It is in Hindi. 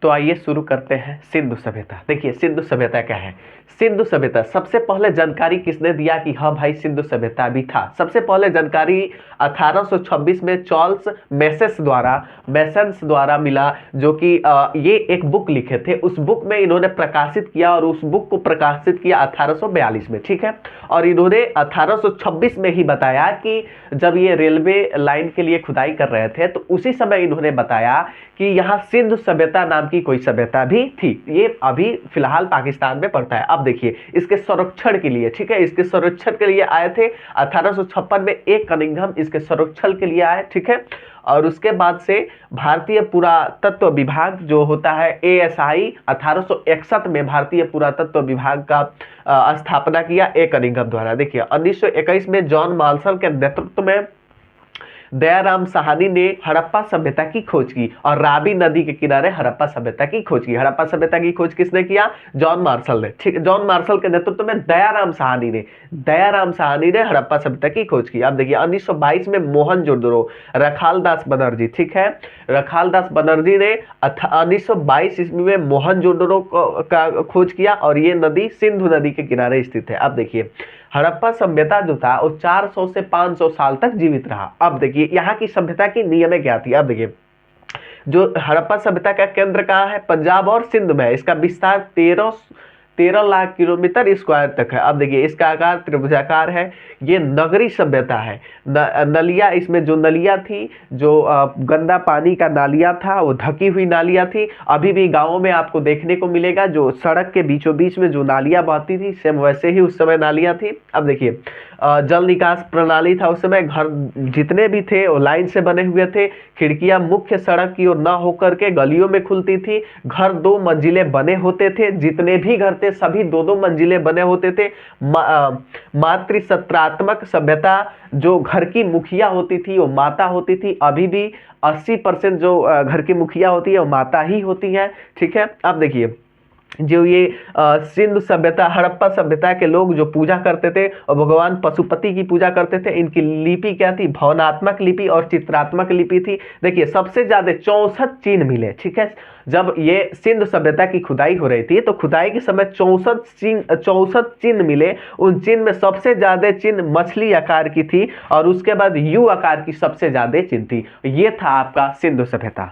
तो आइए शुरू करते हैं सिंधु सभ्यता। देखिए सिंधु सभ्यता क्या है। सिंधु सभ्यता सबसे पहले जानकारी किसने दिया कि हाँ भाई सिंधु सभ्यता भी था। सबसे पहले जानकारी 1826 में चार्ल्स मैसेंस द्वारा मिला, जो कि ये एक बुक लिखे थे। उस बुक में इन्होंने प्रकाशित किया और उस बुक को प्रकाशित किया 1842 में, ठीक है। और इन्होंने 1826 में ही बताया कि जब ये रेलवे लाइन के लिए खुदाई कर रहे थे तो उसी समय इन्होंने बताया कि यहाँ सिंधु सभ्यता नाम की कोई सभ्यता भी थी। ये अभी फिलहाल पाकिस्तान में पड़ता है। अब देखिए इसके संरक्षण के लिए, ठीक है, इसके संरक्षण के लिए आए थे 1856 में एक कनिंघम इसके संरक्षण के लिए आए, ठीक है। और उसके बाद से भारतीय पुरातत्व विभाग जो होता है ASI 1861 में भारतीय पुरातत्व विभाग का स्थापना किया ए कनिंघम द्वारा। देखिए 1921 में जॉन मार्शल के नेतृत्व में दयाराम साहनी ने हड़प्पा सभ्यता की खोज की और रावी नदी के किनारे हड़प्पा सभ्यता की खोज की। हड़प्पा सभ्यता की खोज किसने किया? जॉन मार्शल ने, ठीक। जॉन मार्शल के नेतृत्व में दयाराम साहनी ने हड़प्पा सभ्यता की खोज की। अब देखिए 1922 में मोहनजोदड़ो, रखालदास बनर्जी, ठीक है, रखालदास बनर्जी ने 1922 ईस्वी में मोहनजोदड़ो का खोज किया और ये नदी सिंधु नदी के किनारे स्थित है। अब देखिए हड़प्पा सभ्यता जो था वो 400 से 500 साल तक जीवित रहा। अब देखिए यहाँ की सभ्यता की नियमें क्या थी। अब देखिए जो हड़प्पा सभ्यता का केंद्र कहाँ है? पंजाब और सिंध में है। इसका विस्तार 13 लाख किलोमीटर स्क्वायर तक है। अब देखिए इसका आकार त्रिभुजाकार है। ये नगरी सभ्यता है। नलिया, इसमें जो नलिया थी, जो गंदा पानी का नालिया था, वो ढकी हुई नालिया थी। अभी भी गाँवों में आपको देखने को मिलेगा जो सड़क के बीचों बीच में जो नालियाँ बहती थी, सेम वैसे ही उस समय नालियाँ थी। अब देखिए जल निकास प्रणाली था उस समय। घर जितने भी थे वो लाइन से बने हुए थे। खिड़कियां मुख्य सड़क की ओर न होकर के गलियों में खुलती थी। घर 2 मंजिले बने होते थे। जितने भी घर थे सभी 2-2 मंजिले बने होते थे। मातृसत्रात्मक सभ्यता, जो घर की मुखिया होती थी वो माता होती थी। अभी भी 80% जो घर की मुखिया होती है वो माता ही होती है, ठीक है। अब देखिए जो ये सिंधु सभ्यता, हड़प्पा सभ्यता के लोग जो पूजा करते थे और भगवान पशुपति की पूजा करते थे, इनकी लिपि क्या थी? भावनात्मक लिपि और चित्रात्मक लिपि थी। देखिए सबसे ज्यादा 64 चिन्ह मिले, ठीक है। जब ये सिंधु सभ्यता की खुदाई हो रही थी तो खुदाई के समय 64 चिन्ह मिले। उन चिन्ह में सबसे ज्यादा चिन्ह मछली आकार की थी और उसके बाद यू आकार की सबसे ज्यादा चिन्ह थी। ये था आपका सिंधु सभ्यता।